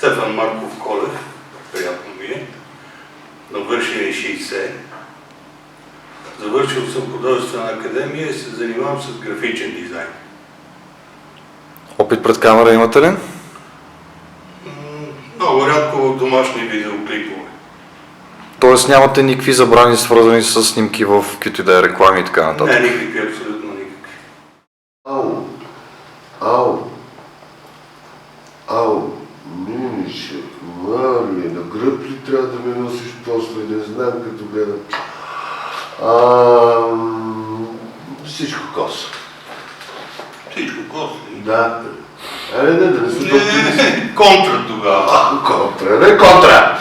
Стефан Марков Колев, приятно ми е. Навършили 60. Завършил съм художествена академия и се занимавам с графичен дизайн. Опит пред камера имате ли? Много рядко в домашни видеоклипове. Тоест нямате никакви забрани, свързани с снимки в каквито и да е реклами и така нататък? Не, никакви, абсолютно никакви. Ау, Минише, Марли, на гръб ли трябва да ме носиш после, не знам като гледам. Всичко коса. Всичко коса. Да. Да не се толкова. Контра тогава. Контра, не контра!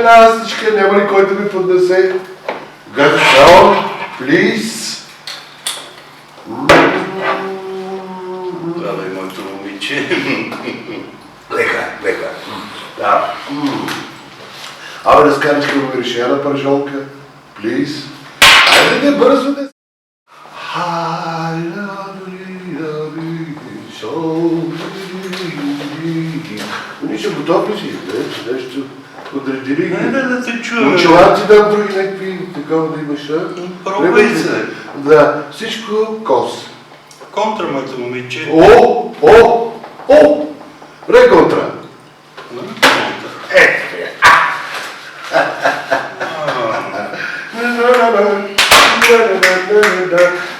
Настичка, няма ли кой да ми поднесе? Газа само, плиз. Здравей, моето момиче. Лека. Да. Абе, разкаричка му реши една пържолка. Плиз. Айде, бързо да. Нищо, готов ли си? Нещо подредили ги. Да те чуя. Очела ти дам други някакви такова да имаш, а? Пробвай се. Да, всичко кос. Контра, моето момиче. Реконтра.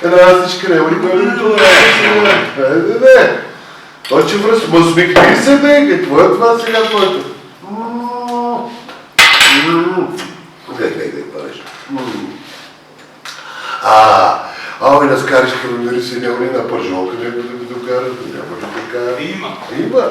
Настичка, няма ли кой да ми бе. Точи връз, ма смихни се, бе, какво е това сега твоето? Гледай, пареш. Ами на скаричка ми се няма ли на пържолка, някой да ми докара, няма ли така? Има. Има.